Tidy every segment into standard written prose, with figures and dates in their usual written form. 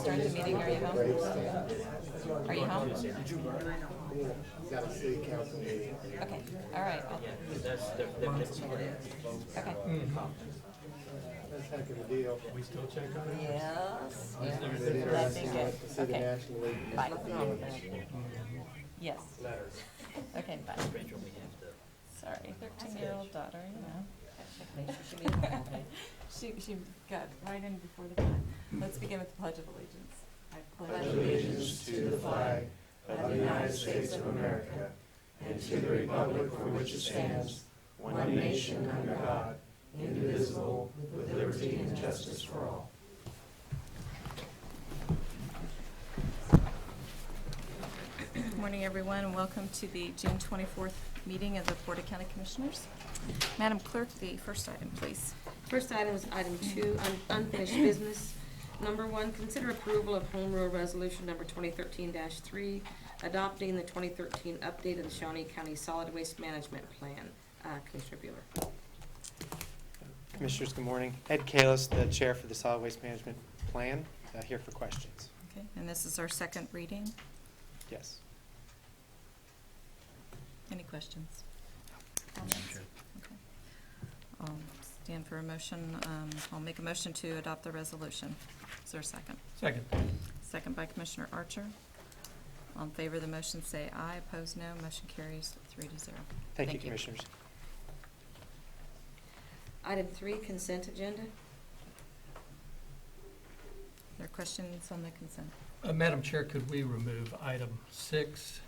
start the meeting. Are you home? Are you home? Got a city council meeting. Okay, all right. Okay. That's heck of a deal. We still check on it? Yes. Is it That'd be interesting good. to see the Okay. National League? Bye. Yes. Okay, bye. Sorry, 13-year-old daughter, you know. She got right in before the time. Let's begin with the Pledge of Allegiance. I Pledge allegiance to the flag of the United States of America and to the republic for which it stands, one nation under God, indivisible, with liberty and justice for all. Good morning, everyone, and welcome to the June 24th meeting of the Board of County Commissioners. Madam Clerk, the first item, please. First item is item 2, unfinished business. Number 1, consider approval of Home Rule Resolution number 2013-3, adopting the 2013 update of the Shawnee County Solid Waste Management Plan. Commissioner Bueller. Commissioners, good morning. Ed Kalis, the Chair for the Solid Waste Management Plan, here for questions. Okay, and this is our second reading. Yes. Any questions? Comments? Okay. I'll stand for a motion. I'll make a motion to adopt the resolution. Is there a second? Second. Second by Commissioner Archer. All in favor of the motion say aye. Opposed, no. Motion carries 3-0. Thank you, Commissioners. Item 3, consent agenda. Are there questions on the consent? Madam Chair, could we remove item 6?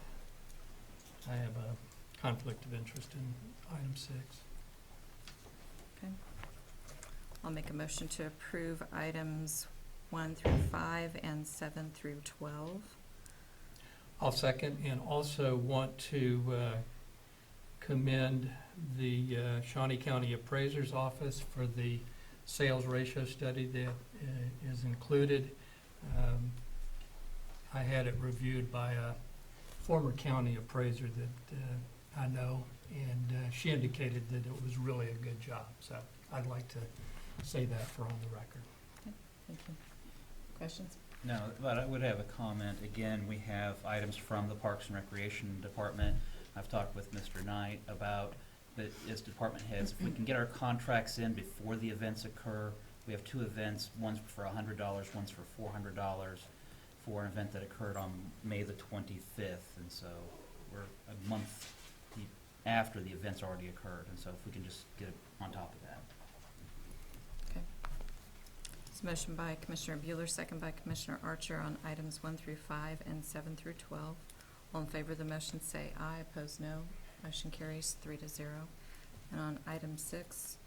I have a conflict of interest in item 6. Okay. I'll make a motion to approve items 1 through 5 and 7 through 12. I'll second, and also want to commend the Shawnee County Appraiser's Office for the sales ratio study that is included. I had it reviewed by a former county appraiser that I know, and she indicated that it was really a good job. So I'd like to say that for on the record. Okay, thank you. Questions? No, but I would have a comment. Again, we have items from the Parks and Recreation Department. I've talked with Mr. Knight about as department heads, if we can get our contracts in before the events occur. We have 2 events, one's for $100, one's for $400 for an event that occurred on May the 25th. And so we're a month after the event's already occurred. And so if we can just get on top of that. Okay. It's a motion by Commissioner Bueller, second by Commissioner Archer on items 1 through 5 and 7 through 12. All in favor of the motion say aye. Opposed, no. Motion carries 3-0. And on item 6,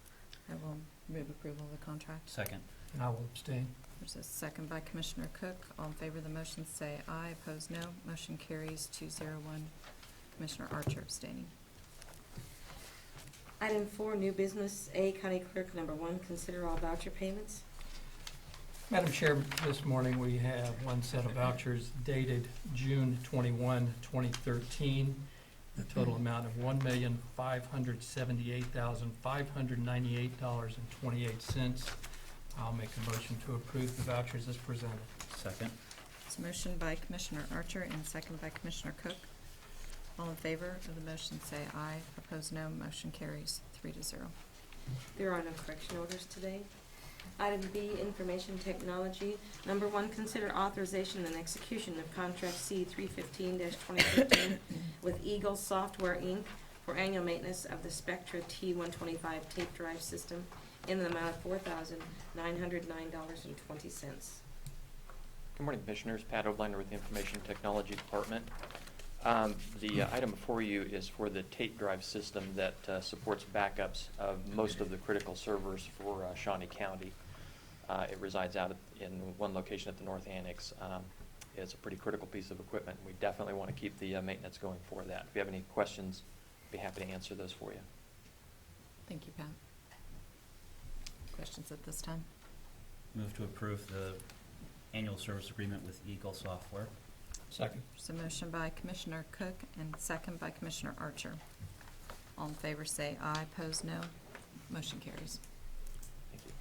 I will move approval of the contract. Second. And I will abstain. There's a second by Commissioner Cook. All in favor of the motion say aye. Opposed, no. Motion carries 2-0-1. Commissioner Archer abstaining. Item 4, new business. A, County Clerk, number 1, consider all voucher payments. Madam Chair, this morning we have one set of vouchers dated June 21, 2013. The total amount of $1,578,598.28. I'll make a motion to approve the vouchers as presented. Second. It's a motion by Commissioner Archer and second by Commissioner Cook. All in favor of the motion say aye. Opposed, no. Motion carries 3-0. There are no correction orders today. Item B, information technology. Number 1, consider authorization and execution of contract C 315-2015 with Eagle Software, Inc. for annual maintenance of the Spectra T125 tape drive system in the amount of $4,909.20. Good morning, Commissioners. Pat Obliner with the Information Technology Department. The item before you is for the tape drive system that supports backups of most of the critical servers for Shawnee County. It resides out in one location at the North Annex. It's a pretty critical piece of equipment. We definitely want to keep the maintenance going for that. If you have any questions, I'd be happy to answer those for you. Thank you, Pat. Questions at this time? Move to approve the annual service agreement with Eagle Software. Second. There's a motion by Commissioner Cook and second by Commissioner Archer. All in favor say aye. Opposed, no. Motion carries. Thank you.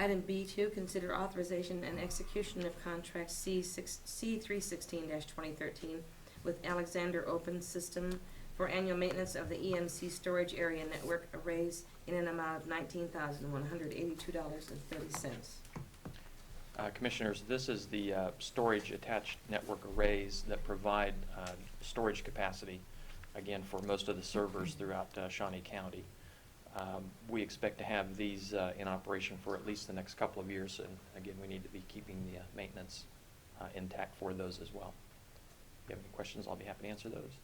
Item B2, consider authorization and execution of contract C316-2013 with Alexander Open System for annual maintenance of the EMC storage area network arrays in an amount of $19,182.30. Commissioners, this is the storage attached network arrays that provide storage capacity, again, for most of the servers throughout Shawnee County. We expect to have these in operation for at least the next couple of years, and again, we need to be keeping the maintenance intact for those as well. If you have any questions, I'll be happy to answer those.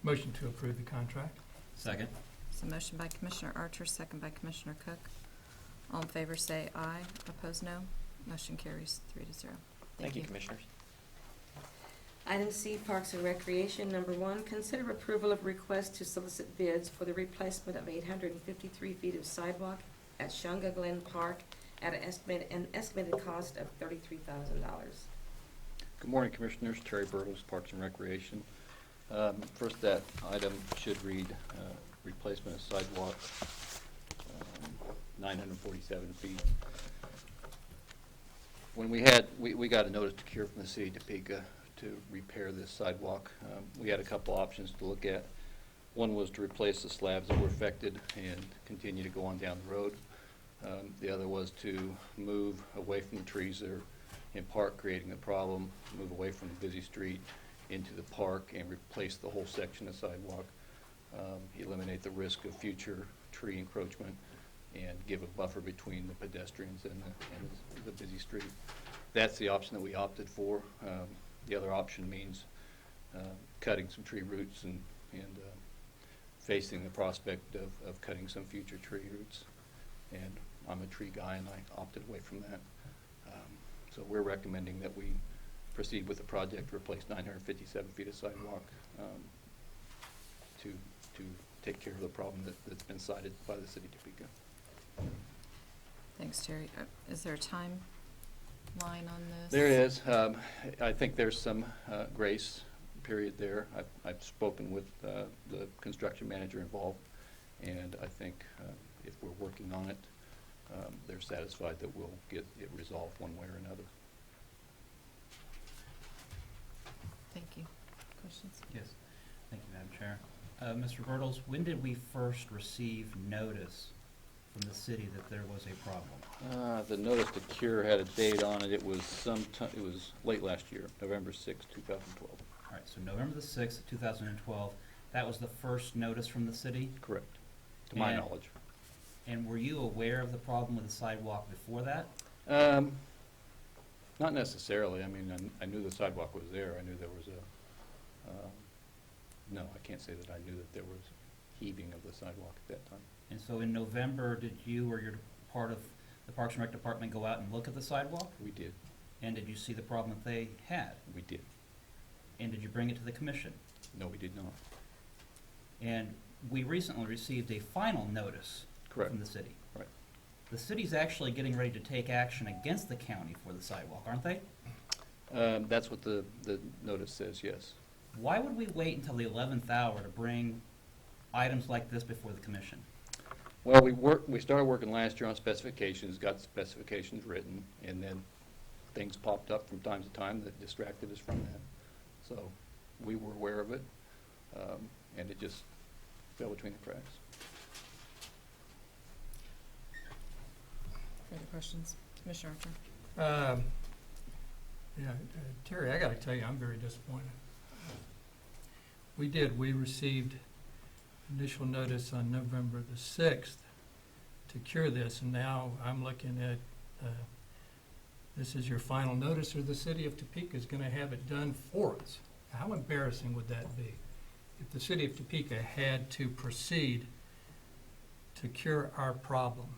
Motion to approve the contract. Second. So motion by Commissioner Archer, second by Commissioner Cook. All in favor say aye. Opposed, no. Motion carries 3-0. Thank you, Commissioners. Item C, Parks and Recreation. Number 1, consider approval of request to solicit bids for the replacement of 853 feet of sidewalk at Shunga Glen Park at an estimated cost of $33,000. Good morning, Commissioners. Terry Burtles, Parks and Recreation. First, that item should read replacement of sidewalk, 947 feet. When we got a notice to cure from the city of Topeka to repair this sidewalk. We had a couple options to look at. One was to replace the slabs that were affected and continue to go on down the road. The other was to move away from the trees that are in park creating a problem, move away from the busy street into the park and replace the whole section of sidewalk, eliminate the risk of future tree encroachment, and give a buffer between the pedestrians and the busy street. That's the option that we opted for. The other option means cutting some tree roots and facing the prospect of cutting some future tree roots. And I'm a tree guy, and I opted away from that. So we're recommending that we proceed with the project to replace 957 feet of sidewalk to take care of the problem that's been cited by the city of Topeka. Thanks, Terry. Is there a timeline on this? There is. I think there's some grace period there. I've spoken with the construction manager involved, and I think if we're working on it, they're satisfied that we'll get it resolved one way or another. Thank you. Questions? Yes. Thank you, Madam Chair. Mr. Bertles, when did we first receive notice from the city that there was a problem? The notice to cure had a date on it. It was it was late last year, November 6, 2012. All right, so November the 6th, 2012, that was the first notice from the city? Correct, to my And- knowledge. And were you aware of the problem with the sidewalk before that? Not necessarily. I mean, I knew the sidewalk was there. I knew there was no, I can't say that I knew that there was heaving of the sidewalk at that time. And so in November, did you or your part of the Parks and Rec Department go out and look at the sidewalk? We did. And did you see the problem that they had? We did. And did you bring it to the commission? No, we did not. And we recently received a final notice Correct. from the city. Right. The city's actually getting ready to take action against the county for the sidewalk, aren't they? That's what the notice says, yes. Why would we wait until the 11th hour to bring items like this before the commission? Well, we started working last year on specifications, got specifications written, and then things popped up from time to time that distracted us from that. So we were aware of it, and it just fell between the cracks. Further questions? Commissioner Archer? Terry, I gotta tell you, I'm very disappointed. We received initial notice on November the 6th to cure this, and now I'm looking at, this is your final notice, or the city of Topeka is gonna have it done for us. How embarrassing would that be? If the city of Topeka had to proceed to cure our problem.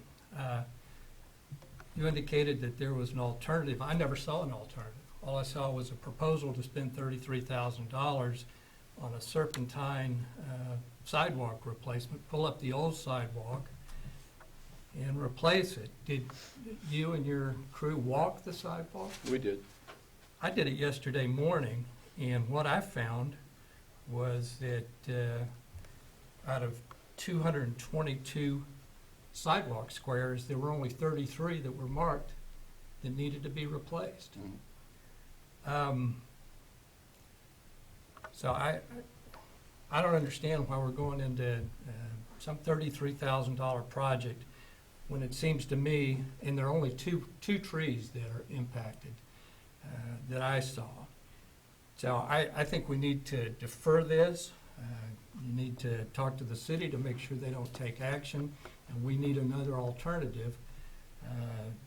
You indicated that there was an alternative. I never saw an alternative. All I saw was a proposal to spend $33,000 on a serpentine sidewalk replacement, pull up the old sidewalk and replace it. Did you and your crew walk the sidewalk? We did. I did it yesterday morning, and what I found was that out of 222 sidewalk squares, there were only 33 that were marked that needed to be replaced. So I don't understand why we're going into some $33,000 project when it seems to me, and there are only two trees that are impacted that I saw. So I think we need to defer this. You need to talk to the city to make sure they don't take action, and we need another alternative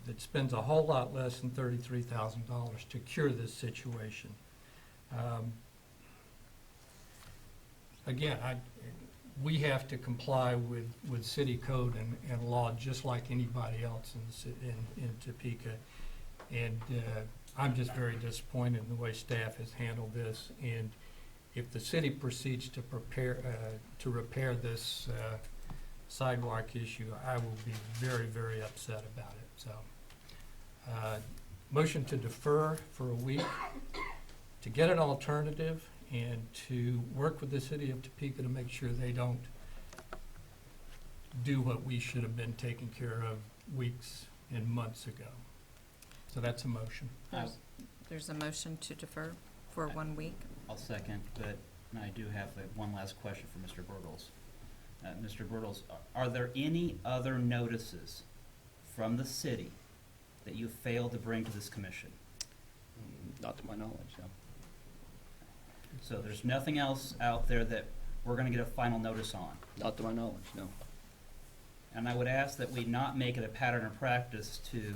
that spends a whole lot less than $33,000 to cure this situation. Again, we have to comply with city code and law just like anybody else in Topeka. And I'm just very disappointed in the way staff has handled this. And if the city proceeds to repair this sidewalk issue, I will be very, very upset about it. So, motion to defer for a week, to get an alternative, and to work with the city of Topeka to make sure they don't do what we should have been taking care of weeks and months ago. So that's a motion. There's a motion to defer for 1 week. I'll second, but I do have one last question for Mr. Bertels. Mr. Bertels, are there any other notices from the city that you failed to bring to this commission? Not to my knowledge, no. So there's nothing else out there that we're going to get a final notice on? Not to my knowledge, no. And I would ask that we not make it a pattern of practice to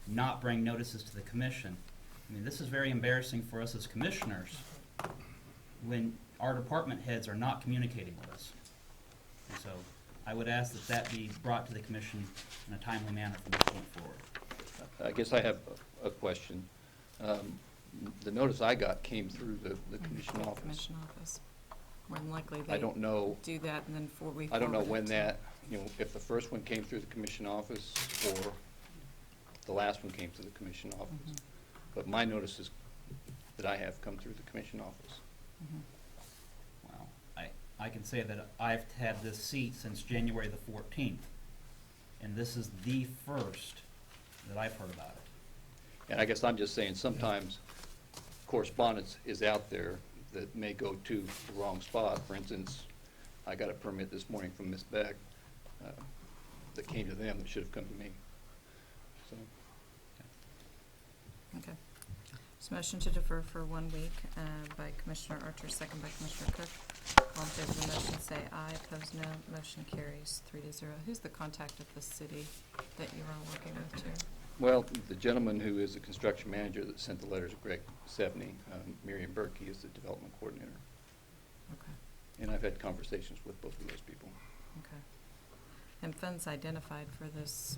not bring notices to the commission. I mean, this is very embarrassing for us as commissioners when our department heads are not communicating with us. And so I would ask that that be brought to the commission in a timely manner from this point forward. I guess I have a question. The notice I got came through the commission office. Commission office. More than likely I don't know, do that and then we I don't know forward when it to- that, if the first one came through the commission office or the last one came through the commission office. Mhm. But my notices that I have come through the commission office. Mhm. Well, I can say that I've had this seat since January the 14th, and this is the first that I've heard about it. And I guess I'm just saying, sometimes correspondence is out there that may go to the wrong spot. For instance, I got a permit this morning from Ms. Beck that came to them that should have come to me. So, Okay. So motion to defer for 1 week by Commissioner Archer, second by Commissioner Cook. All in favor of the motion say aye, opposed no. Motion carries 3-0. Who's the contact of the city that you are working with, Terry? well, the gentleman who is the construction manager that sent the letters, Greg Sevney, Miriam Berkey is the development coordinator. Okay, And I've had conversations with both of those people. okay. And funds identified for this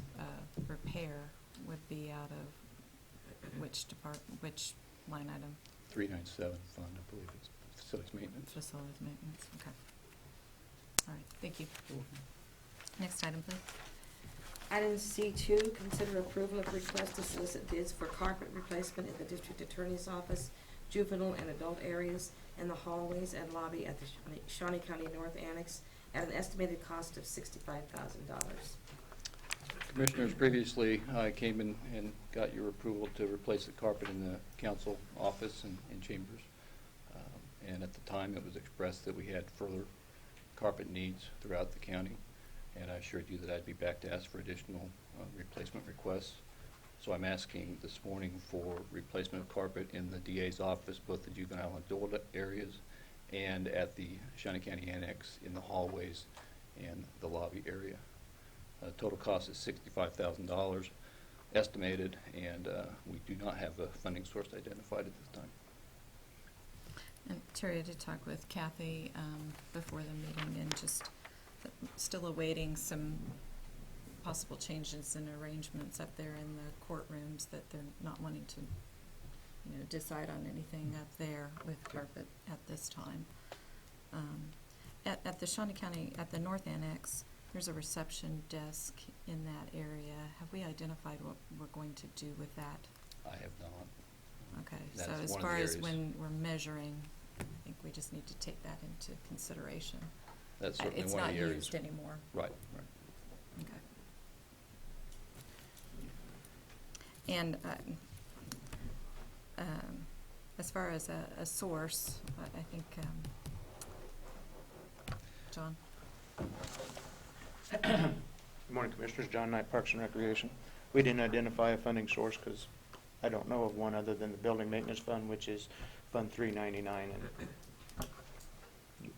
repair would be out of which line item? 397 fund, I believe it's facilities maintenance. Facilities maintenance, okay. All right, thank you. Next item, please. Item C2, consider approval of request to solicit bids for carpet replacement in the district attorney's office, juvenile and adult areas, and the hallways and lobby at the Shawnee County North Annex at an estimated cost of $65,000. Commissioners, previously I came in and got your approval to replace the carpet in the council office and chambers. And at the time, it was expressed that we had further carpet needs throughout the county. And I assured you that I'd be back to ask for additional replacement requests. So I'm asking this morning for replacement of carpet in the DA's office, both the juvenile and adult areas, and at the Shawnee County Annex in the hallways and the lobby area. Total cost is $65,000 estimated, and we do not have a funding source identified at this time. And Terry, I did talk with Kathy before the meeting and just still awaiting some possible changes and arrangements up there in the courtrooms, that they're not wanting to, decide on anything up there with carpet at this time. At the Shawnee County, at the North Annex, there's a reception desk in that area. Have we identified what we're going to do with that? I have not. Okay, so That's as one of far the as areas. when we're measuring, I think we just need to take that into consideration. That's certainly It's one of not the areas. used anymore. Right, right. Okay. And as far as a source, I think, John? Good morning, Commissioners. John Knight, Parks and Recreation. We didn't identify a funding source because I don't know of one other than the Building Maintenance Fund, which is Fund 399. And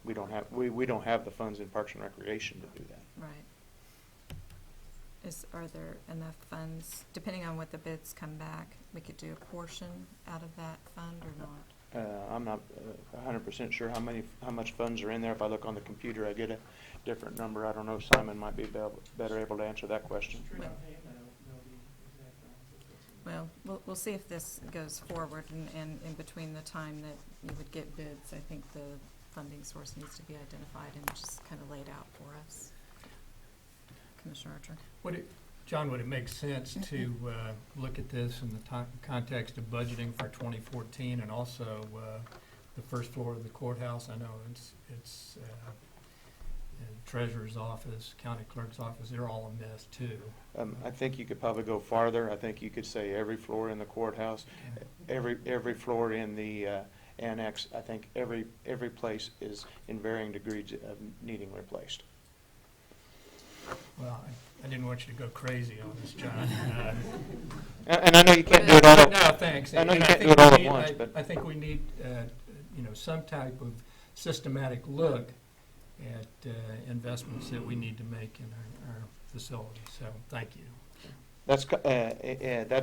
we don't have the funds in Parks and Recreation to do that. Right. Are there enough funds, depending on what the bids come back, we could do a portion out of that fund or not? I'm not 100% sure how much funds are in there. If I look on the computer, I get a different number. I don't know. Simon might be better able to answer that question. Well, we'll see if this goes forward, and in between the time that you would get bids, I think the funding source needs to be identified and just kind of laid out for us. Commissioner Archer? John, would it make sense to look at this in the context of budgeting for 2014 and also the first floor of the courthouse? I know it's treasurer's office, county clerk's office, they're all a mess too. I think you could probably go farther. I think you could say every floor in the courthouse, every floor in the annex. I think every place is in varying degrees of needing replaced. Well, I didn't want you to go crazy on this, John. And I know you can't do it all at No, thanks. I know you And can't think do it all we at need- once, but I think we need, some type of systematic look at investments that we need to make in our facilities. So, thank you. that's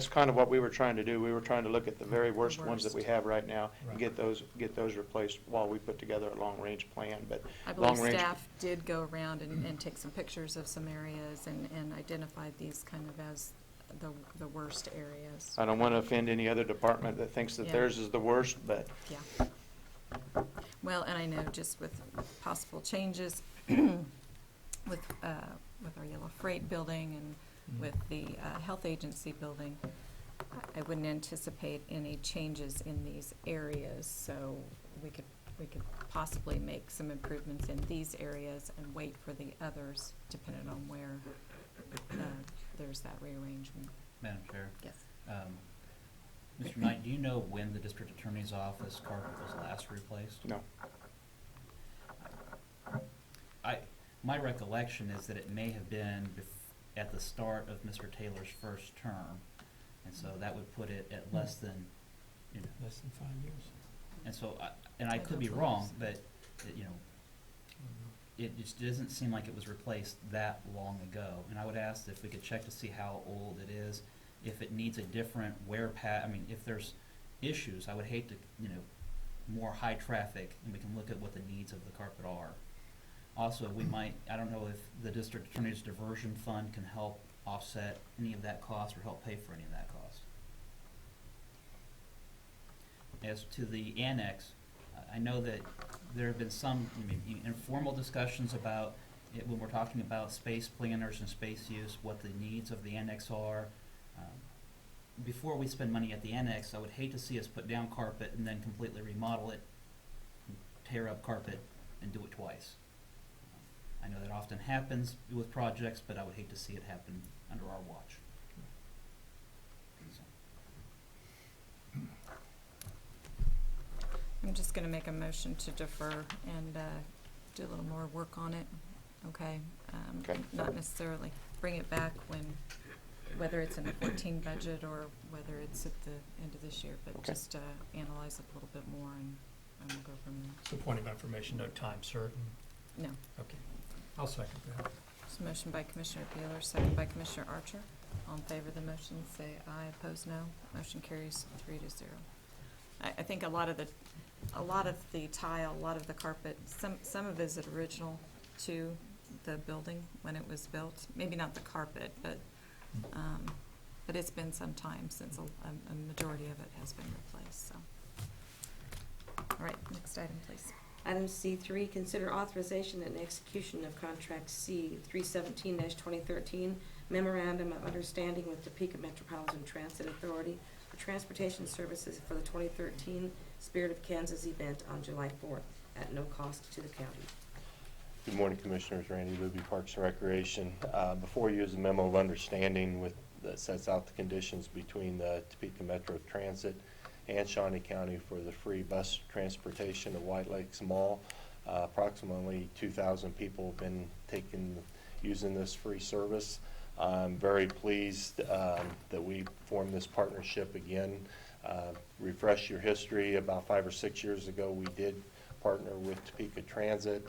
kind of what we were trying to do. We were trying to look at the very worst ones that we have right now and Right. get those replaced while we put together a long-range plan. But I believe long-range, staff did go around and take some pictures of some areas and identified these kind of as the worst areas. I don't want to offend any other department that thinks that Yeah. theirs is the worst, but Yeah. Well, and I know just with possible changes with our yellow freight building and with the health agency building, I wouldn't anticipate any changes in these areas, so we could possibly make some improvements in these areas and wait for the others, depending on where there's that rearrangement. Madam Chair, Yes. Mr. Knight, do you know when the district attorney's office carpet was last replaced? no. My recollection is that it may have been at the start of Mr. Taylor's first term, and so that would put it at less than, Less than 5 years. and so, I could be wrong, but, it just doesn't seem like it was replaced that long ago. And I would ask if we could check to see how old it is, if it needs a different wear if there's issues, I would hate to, more high traffic, and we can look at what the needs of the carpet are. Also, I don't know if the district attorney's diversion fund can help offset any of that cost or help pay for any of that cost. As to the annex, I know that there have been some informal discussions about it when we're talking about space planners and space use, what the needs of the annex are. Before we spend money at the annex, I would hate to see us put down carpet and then completely remodel it, tear up carpet, and do it twice. I know that often happens with projects, but I would hate to see it happen under our watch. So, I'm just gonna make a motion to defer and do a little more work on it, okay? Okay. Not necessarily bring it back whether it's in the 14 budget or whether it's at the end of this year, but Okay. just analyze it a little bit more and we'll go from there. So point of information, no time certain. No. Okay. I'll second that. There's a motion by Commissioner Bueller, second by Commissioner Archer. All in favor of the motion, say aye. Opposed, no. Motion carries 3-0. I think a lot of the tile, a lot of the carpet, some of it is original to the building when it was built. Maybe not the carpet, but it's been some time since a majority of it has been replaced, so. All right, next item, please. Item C3, consider authorization and execution of contract C 317-2013, memorandum of understanding with Topeka Metropolitan Transit Authority for transportation services for the 2013 Spirit of Kansas event on July 4th at no cost to the county. Good morning, Commissioners. Randy Luby, Parks and Recreation. Before you is a memo of understanding with that sets out the conditions between the Topeka Metro Transit and Shawnee County for the free bus transportation to White Lakes Mall. Approximately 2,000 people have been using this free service. I'm very pleased that we formed this partnership again. Refresh your history, about 5 or 6 years ago we did partner with Topeka Transit.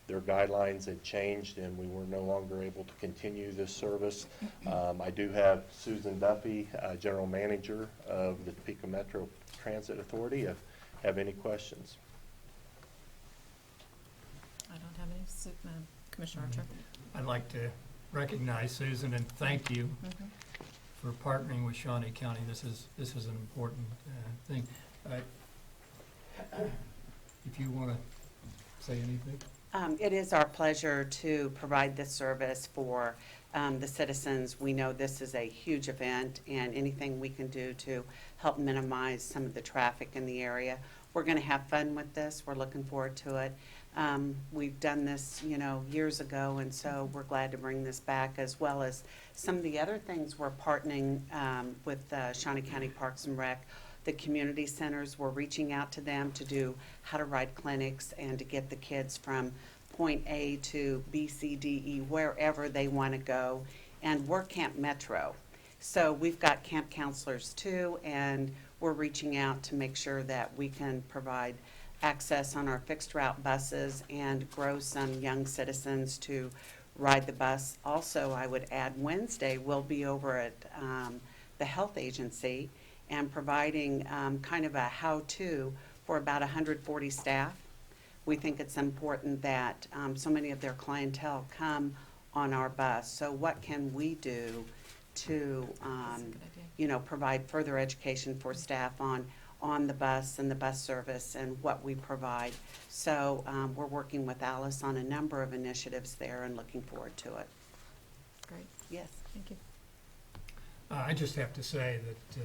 Their guidelines had changed and we were no longer able to continue this service. I do have Susan Duffy, General Manager of the Topeka Metro Transit Authority, if you have any questions. I don't have any. Commissioner Archer? I'd like to recognize Susan and thank you for partnering with Shawnee County. This is an important thing. If you want to say anything. It is our pleasure to provide this service for the citizens. We know this is a huge event, and anything we can do to help minimize some of the traffic in the area. We're going to have fun with this. We're looking forward to it. We've done this, years ago, and so we're glad to bring this back, as well as some of the other things we're partnering with Shawnee County Parks and Rec. The community centers, we're reaching out to them to do how to ride clinics and to get the kids from point A to B, C, D, E, wherever they want to go. And we're Camp Metro. So we've got camp counselors too, and we're reaching out to make sure that we can provide access on our fixed route buses and grow some young citizens to ride the bus. Also, I would add Wednesday, we'll be over at the health agency and providing kind of a how-to for about 140 staff. We think it's important that so many of their clientele come on our bus. So what can we do to, That's a good idea. provide further education for staff on the bus and the bus service and what we provide. So we're working with Alice on a number of initiatives there and looking forward to it. Great. Yes. Thank you. I just have to say that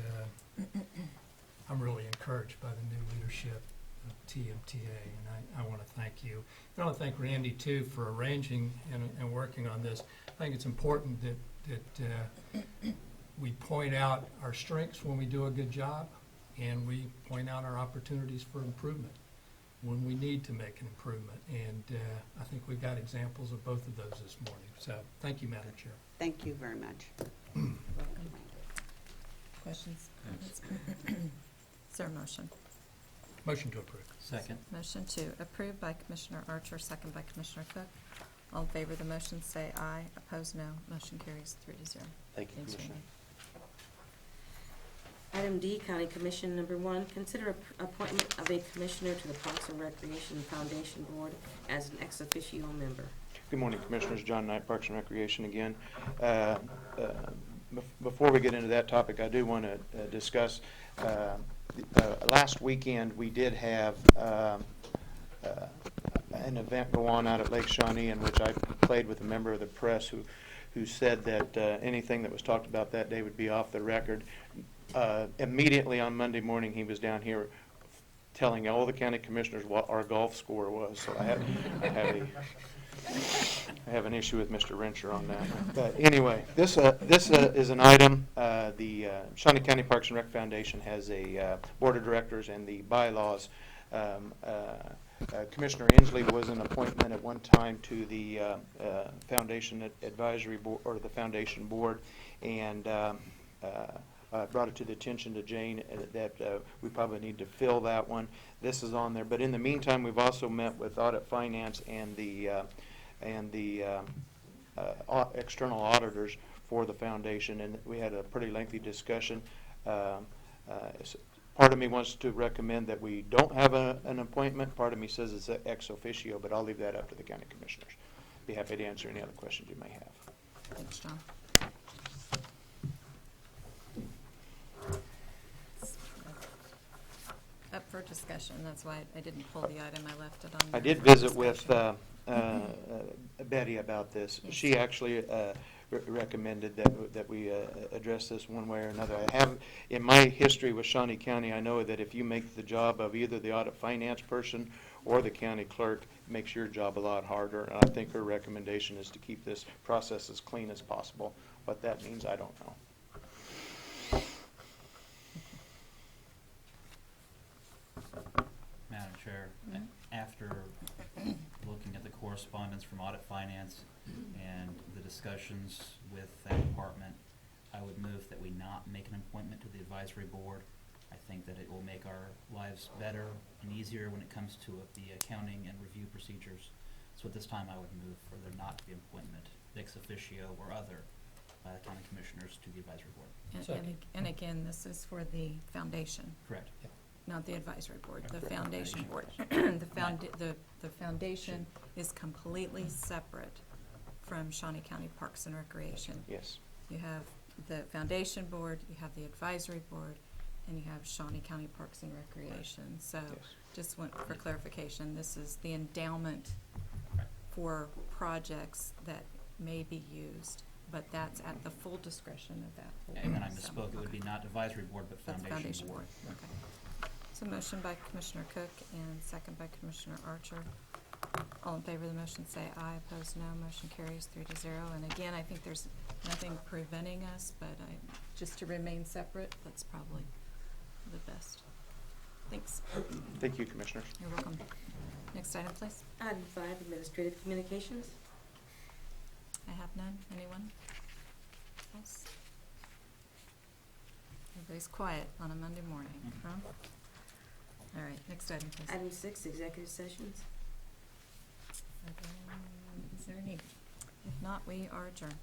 I'm really encouraged by the new leadership of TMTA, and I want to thank you. I want to thank Randy, too, for arranging and working on this. I think it's important that we point out our strengths when we do a good job, and we point out our opportunities for improvement when we need to make an improvement. And I think we've got examples of both of those this morning. So thank you, Madam Chair. Thank you very much. Questions? Comments? Is there a motion? Motion to approve. Second. Motion to approve by Commissioner Archer, second by Commissioner Cook. All in favor of the motion, say aye. Opposed, no. Motion carries 3-0. Thank you, Thanks, Commissioner. Randy. Item D, County Commission number 1, consider appointment of a commissioner to the Parks and Recreation Foundation Board as an ex officio member. Good morning, Commissioners. John Knight, Parks and Recreation again. Before we get into that topic, I do want to discuss, last weekend we did have an event go on out at Lake Shawnee in which I played with a member of the press who said that anything that was talked about that day would be off the record. Immediately on Monday morning, he was down here telling all the county commissioners what our golf score was. So I have an issue with Mr. Rencher on that. But anyway, this is an item. The Shawnee County Parks and Rec Foundation has a board of directors, and the bylaws. Commissioner Inslee was an appointment at one time to the Foundation Advisory Board, or the Foundation Board, and brought it to the attention to Jane that we probably need to fill that one. This is on there, but in the meantime, we've also met with Audit Finance and the external auditors for the foundation, and we had a pretty lengthy discussion. Part of me wants to recommend that we don't have an appointment. Part of me says it's ex officio, but I'll leave that up to the county commissioners. Be happy to answer any other questions you may have. Thanks, John. Up for discussion, that's why I didn't pull the item, I left it on. I there did for visit with discussion. Betty about this. Yes. She actually recommended that we address this one way or another. I have, in my history with Shawnee County, I know that if you make the job of either the audit finance person or the county clerk, it makes your job a lot harder. And I think her recommendation is to keep this process as clean as possible What that means, I don't know. Madam Chair, after looking at the correspondence from Audit Finance and the discussions with that department, I would move that we not make an appointment to the advisory board. I think that it will make our lives better and easier when it comes to the accounting and review procedures. So at this time, I would move for there not to be an appointment, ex officio or other, by the county commissioners to the advisory board. And again, this is for the foundation, Correct. not the advisory board, the Correct. foundation board. The foundation is completely separate from Shawnee County Parks and Recreation. Yes. You have the foundation board, you have the advisory board, and you have Shawnee County Parks and Recreation. So Yes. just want for clarification, this is the endowment for projects that may be used, but that's at the full discretion of that board. And then I So, misspoke, it would be okay. not advisory board, but But the foundation board. Okay. So motion by Commissioner Cook and second by Commissioner Archer. All in favor of the motion say aye, opposed no. Motion carries 3-0. And again, I think there's nothing preventing us, but just to remain separate, that's probably the best. Thanks. Thank you, Commissioners. You're welcome. Next item, please. Item 5, administrative communications. I have none. Anyone else? Everybody's quiet on a Monday morning, huh? All right, next item, please. Item 6, executive sessions. Is there a need? If not, we are adjourned.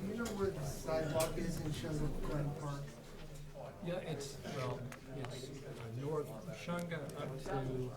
Do you know where the sidewalk is in Sugar Glen Park? Yeah, it's north of Shunga up to.